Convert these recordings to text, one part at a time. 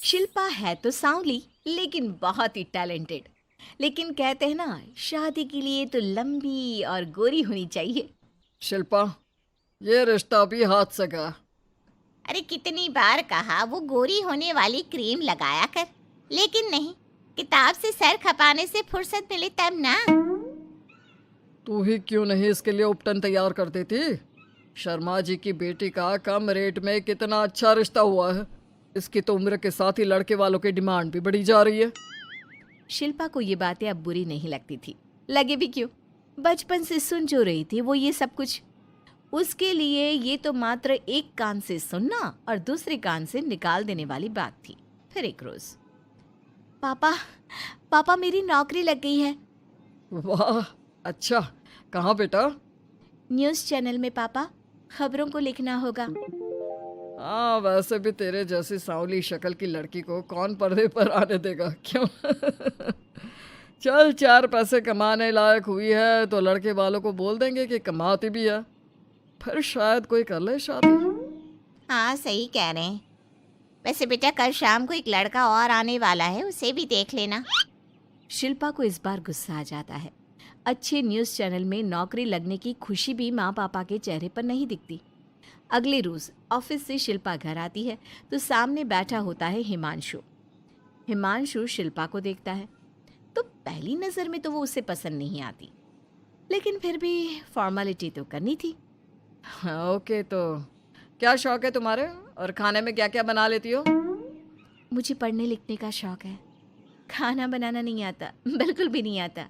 शिल्पा है तो सांवली लेकिन बहुत ही टैलेंटेड। लेकिन कहते हैं ना, शादी के लिए तो लंबी और गोरी होनी चाहिए। शिल्पा, ये रिश्ता भी हाथ से गया। अरे कितनी बार कहा वो गोरी होने वाली क्रीम लगाया कर, लेकिन नहीं। किताब से सर खपाने से फुर्सत मिले तब ना। तू ही क्यों नहीं इसके लिए उपटन तैयार कर देती? शर्मा जी की बेटी का कम रेट में कितना अच्छा रिश्ता हुआ है। इसकी तो उम्र के साथ ही लड़के वालों की डिमांड भी बढ़ी जा रही है। शिल्पा को ये बातें अब बुरी नहीं लगती थी। लगे भी क्यों, बचपन से सुन जो रही थी वो ये सब कुछ। उसके लिए ये तो मात्र एक कान से सुनना और दूसरे कान से निकाल देने वाली बात थी। फिर एक रोज, पापा पापा मेरी नौकरी लग गई है। वाह, अच्छा। कहाँ बेटा? न्यूज़ चैनल में पापा, खबरों को लिखना होगा। हाँ, वैसे भी तेरे जैसी सांवली शक्ल की लड़की को कौन पर्दे पर आने देगा, क्यों? चल, 4 पैसे कमाने लायक हुई है तो लड़के वालों को बोल देंगे कि कमाती भी है। फिर शायद कोई कर ले शादी। हाँ सही कह रहे हैं। वैसे बेटा कल शाम को एक लड़का और आने वाला है, उसे भी देख लेना। शिल्पा को इस बार गुस्सा आ जाता है। अच्छे न्यूज़ चैनल में नौकरी लगने की खुशी भी माँ पापा के चेहरे पर नहीं दिखती। अगले रोज ऑफिस से शिल्पा घर आती है तो सामने बैठा होता है हिमांशु। हिमांशु शिल्पा को देखता है तो पहली नज़र में तो वो उसे पसंद नहीं आती, लेकिन फिर भी फॉर्मेलिटी तो करनी थी। हाँ, ओके, तो क्या शौक है तुम्हारे और खाने में क्या क्या बना लेती हो? मुझे पढ़ने लिखने का शौक है। खाना बनाना नहीं आता, बिल्कुल भी नहीं आता।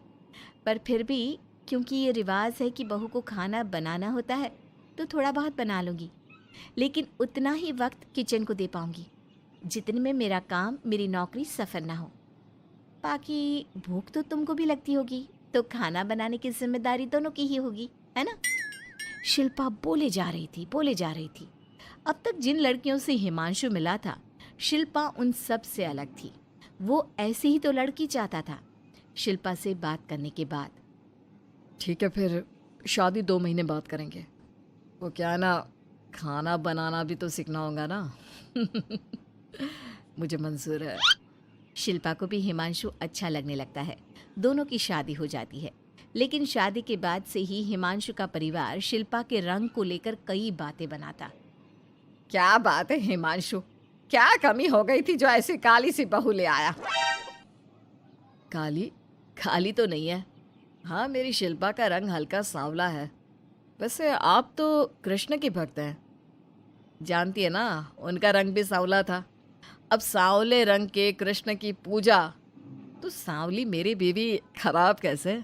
पर फिर भी क्योंकि ये रिवाज है कि बहू को खाना बनाना होता है तो थोड़ा बहुत बना लूँगी, लेकिन उतना ही वक्त किचन को दे पाऊँगी जितने में मेरा काम, मेरी नौकरी सफ़र ना हो। बाकी भूख तो तुमको भी लगती होगी, तो खाना बनाने की जिम्मेदारी दोनों की ही होगी, है ना? शिल्पा बोले जा रही थी, बोले जा रही थी। अब तक जिन लड़कियों से हिमांशु मिला था, शिल्पा उन सब से अलग थी। वो ऐसी ही तो लड़की चाहता था। शिल्पा से बात करने के बाद, ठीक है, फिर शादी 2 महीने बाद करेंगे। वो क्या है ना, खाना बनाना भी तो सीखना होगा ना। मुझे मंजूर है। शिल्पा को भी हिमांशु अच्छा लगने लगता है। दोनों की शादी हो जाती है, लेकिन शादी के बाद से ही हिमांशु का परिवार शिल्पा के रंग को लेकर कई बातें बनाता। क्या बात है हिमांशु, क्या कमी हो गई थी जो ऐसी काली सी बहू ले आया? काली? काली तो नहीं है। हाँ, मेरी शिल्पा का रंग हल्का सांवला है। वैसे आप तो कृष्ण की भक्त हैं, जानती है ना, उनका रंग भी सांवला था। अब सांवले रंग के कृष्ण की पूजा, तो सांवली मेरी बीवी खराब कैसे?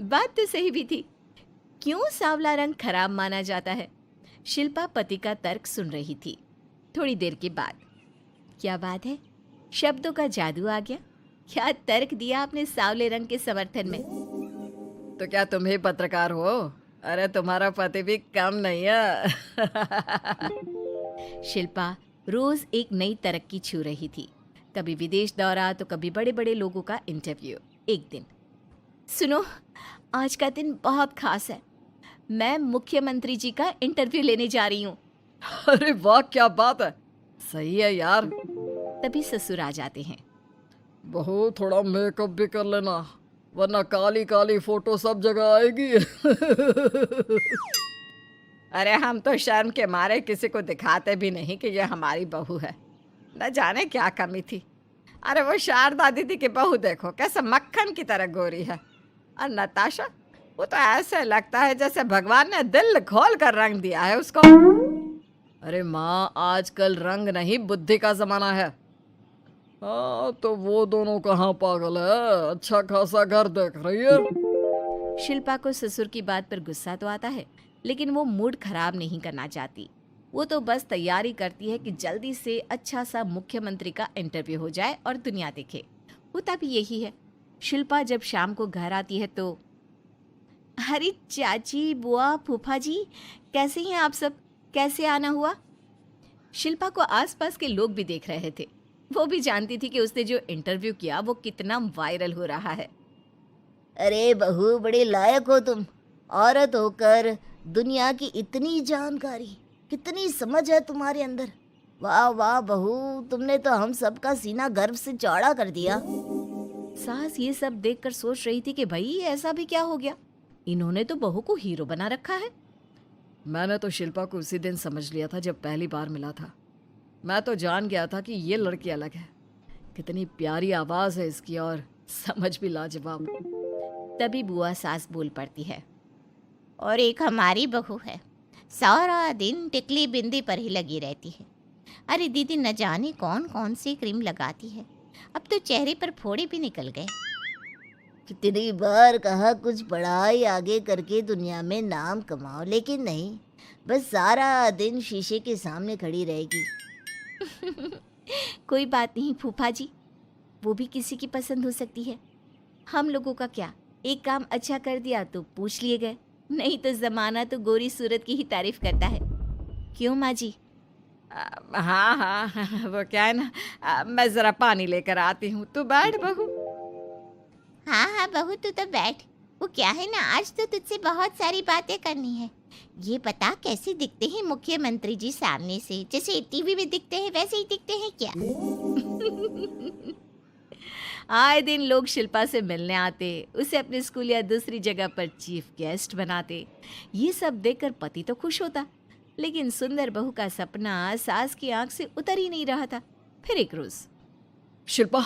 बात तो सही भी थी। क्यों सांवला रंग खराब माना जाता है? शिल्पा पति का तर्क सुन रही थी। थोड़ी देर के बाद, क्या बात है, शब्दों का जादू आ गया। क्या तर्क दिया आपने सांवले रंग के समर्थन में? तो क्या तुम ही पत्रकार हो? अरे तुम्हारा पति भी कम नहीं है। शिल्पा रोज एक नई तरक्की छू रही थी। कभी विदेश दौरा तो कभी बड़े बड़े लोगों का इंटरव्यू। एक दिन, सुनो, आज का दिन बहुत खास है। मैं मुख्यमंत्री जी का इंटरव्यू लेने जा रही हूँ। अरे वाह, क्या बात है, सही है यार। तभी ससुर आ जाते हैं। बहू, थोड़ा मेकअप भी कर लेना, वरना काली काली फोटो सब जगह आएगी। अरे हम तो शर्म के मारे किसी को दिखाते भी नहीं कि ये हमारी बहू है। न जाने क्या कमी थी। अरे वो शारदा दीदी की बहू देखो, कैसे मक्खन की तरह गोरी है। और नताशा, वो तो ऐसे लगता है जैसे भगवान ने दिल खोल कर रंग दिया है उसको। अरे माँ, आजकल रंग नहीं बुद्धि का जमाना है। हाँ, तो वो दोनों कहाँ पागल है, अच्छा खासा घर देख रही है। शिल्पा को ससुर की बात पर गुस्सा तो आता है, लेकिन वो मूड खराब नहीं करना चाहती। वो तो बस तैयारी करती है कि जल्दी से अच्छा सा मुख्यमंत्री का इंटरव्यू हो जाए और दुनिया देखे। होता भी यही है। शिल्पा जब शाम को घर आती है तो, अरे चाची, बुआ, फूफा जी, कैसे हैं आप सब? कैसे आना हुआ? शिल्पा को आसपास के लोग भी देख रहे थे। वो भी जानती थी कि उसने जो इंटरव्यू किया वो कितना वायरल हो रहा है। अरे बहू, बड़े लायक हो तुम। औरत होकर दुनिया की इतनी जानकारी, कितनी समझ है तुम्हारे अंदर। वाह वाह बहू, तुमने तो हम सबका सीना गर्व से चौड़ा कर दिया। सास ये सब देखकर सोच रही थी कि भाई ऐसा भी क्या हो गया, इन्होंने तो बहू को हीरो बना रखा है। मैंने तो शिल्पा को उसी दिन समझ लिया था जब पहली बार मिला था। मैं तो जान गया था कि ये लड़की अलग है। कितनी प्यारी आवाज़ है इसकी और समझ भी लाजवाब। तभी बुआ सास बोल पड़ती है। और एक हमारी बहू है, सारा दिन टिकली बिंदी पर ही लगी रहती है। अरे दीदी, न जाने कौन कौन सी क्रीम लगाती है, अब तो चेहरे पर फोड़े भी निकल गए। कितनी बार कहा कुछ पढ़ाई आगे करके दुनिया में नाम कमाओ, लेकिन नहीं, बस सारा दिन शीशे के सामने खड़ी रहेगी। कोई बात नहीं फूफा जी, वो भी किसी की पसंद हो सकती है। हम लोगों का क्या, एक काम अच्छा कर दिया तो पूछ लिए गए, नहीं तो जमाना तो गोरी सूरत की ही तारीफ करता है। क्यों माँ जी? हाँ हाँ, वो क्या है ना, मैं ज़रा पानी लेकर आती हूँ, तू बैठ बहू। हाँ हाँ बहू, तू तो बैठ। वो क्या है ना, आज तो तुझसे बहुत सारी बातें करनी है। ये बता, कैसे दिखते हैं मुख्यमंत्री जी सामने से? जैसे टीवी में दिखते हैं वैसे ही दिखते हैं क्या? आए दिन लोग शिल्पा से मिलने आते, उसे अपने स्कूल या दूसरी जगह पर चीफ गेस्ट बनाते। ये सब देखकर पति तो खुश होता, लेकिन सुंदर बहू का सपना सास की आंख से उतर ही नहीं रहा था। फिर एक रोज शिल्पा,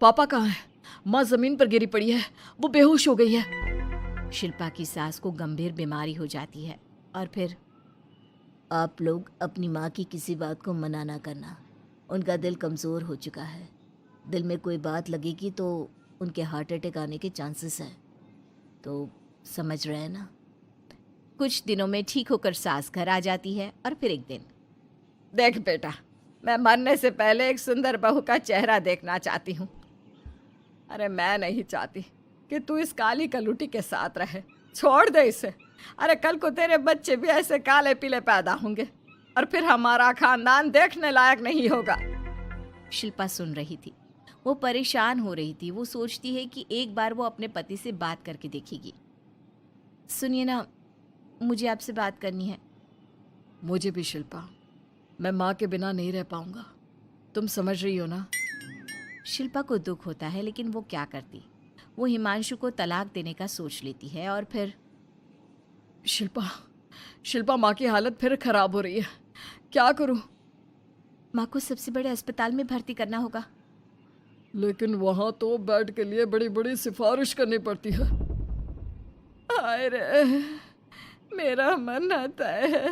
पापा कहाँ है? माँ जमीन पर गिरी पड़ी है, वो बेहोश हो गई है। शिल्पा की सास को गंभीर बीमारी हो जाती है और फिर आप लोग अपनी माँ की किसी बात को मना ना करना, उनका दिल कमज़ोर हो चुका है। दिल में कोई बात लगेगी तो उनके हार्ट अटैक आने के चांसेस हैं, तो समझ रहे हैं ना। कुछ दिनों में ठीक होकर सास घर आ जाती है और फिर एक दिन, देख बेटा, मैं मरने से पहले एक सुंदर बहू का चेहरा देखना चाहती हूँ। अरे मैं नहीं चाहती कि तू इस काली कलूटी के साथ रहे, छोड़ दे इसे। अरे कल को तेरे बच्चे भी ऐसे काले पीले पैदा होंगे और फिर हमारा खानदान देखने लायक नहीं होगा। शिल्पा सुन रही थी, वो परेशान हो रही थी। वो सोचती है कि एक बार वो अपने पति से बात करके देखेगी। सुनिए ना, मुझे आपसे बात करनी है। मुझे भी शिल्पा, मैं माँ के बिना नहीं रह पाऊंगा, तुम समझ रही हो ना। शिल्पा को दुख होता है, लेकिन वो क्या करती। वो हिमांशु को तलाक देने का सोच लेती है और फिर शिल्पा, माँ की हालत फिर खराब हो रही है, क्या करूं? माँ को सबसे बड़े अस्पताल में भर्ती करना होगा। लेकिन वहां तो बेड के लिए बड़ी बड़ी सिफारिश करनी पड़ती है। हाय रे, मेरा मरना तय है,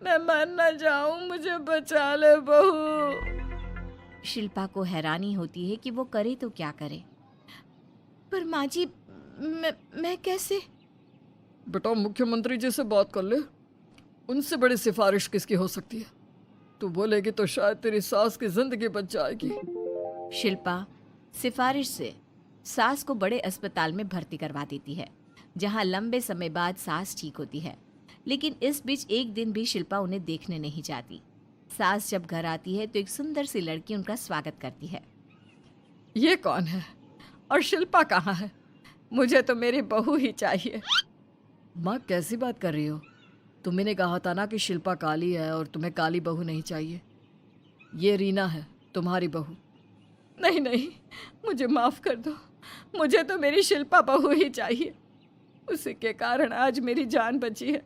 मैं मर न जाऊं, मुझे बचा ले बहू। शिल्पा को हैरानी होती है कि वो करे तो क्या करे। पर माँ जी, मैं कैसे? बेटा, मुख्यमंत्री जी से बात कर ले, उनसे बड़ी सिफारिश किसकी हो सकती है? तू बोलेगी तो शायद तेरी सास की जिंदगी बच जाएगी। शिल्पा सिफारिश से सास को बड़े अस्पताल में भर्ती करवा देती है, जहां लंबे समय बाद सास ठीक होती है। लेकिन इस बीच एक दिन भी शिल्पा उन्हें देखने नहीं जाती। सास जब घर आती है तो एक सुंदर सी लड़की उनका स्वागत करती है। ये कौन है और शिल्पा कहाँ है? मुझे तो मेरी बहू ही चाहिए। माँ, कैसी बात कर रही हो? तुमने कहा था ना कि शिल्पा काली है और तुम्हें काली बहू नहीं चाहिए। ये रीना है, तुम्हारी बहू। नहीं नहीं, मुझे माफ़ कर दो, मुझे तो मेरी शिल्पा बहू ही चाहिए। उसी के कारण आज मेरी जान बची है।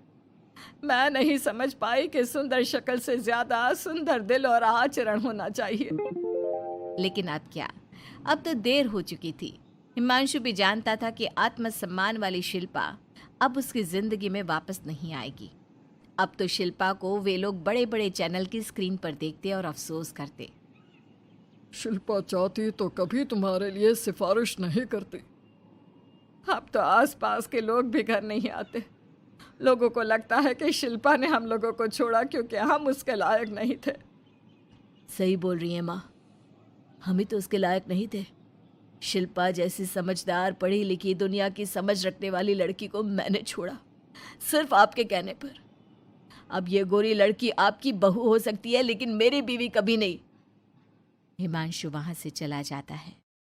मैं नहीं समझ पाई कि सुंदर शक्ल से ज़्यादा सुंदर दिल और आचरण होना चाहिए। लेकिन अब क्या, अब तो देर हो चुकी थी। हिमांशु भी जानता था कि आत्मसम्मान वाली शिल्पा अब उसकी जिंदगी में वापस नहीं आएगी। अब तो शिल्पा को वे लोग बड़े बड़े चैनल की स्क्रीन पर देखते और अफसोस करते। शिल्पा चाहती तो कभी तुम्हारे लिए सिफारिश नहीं करती। अब तो आसपास के लोग भी घर नहीं आते। लोगों को लगता है कि शिल्पा ने हम लोगों को छोड़ा क्योंकि हम उसके लायक नहीं थे। सही बोल रही है माँ, हम ही तो उसके लायक नहीं थे। शिल्पा जैसी समझदार, पढ़ी लिखी, दुनिया की समझ रखने वाली लड़की को मैंने छोड़ा, सिर्फ आपके कहने पर। अब ये गोरी लड़की आपकी बहू हो सकती है, लेकिन मेरी बीवी कभी नहीं। हिमांशु वहां से चला जाता है।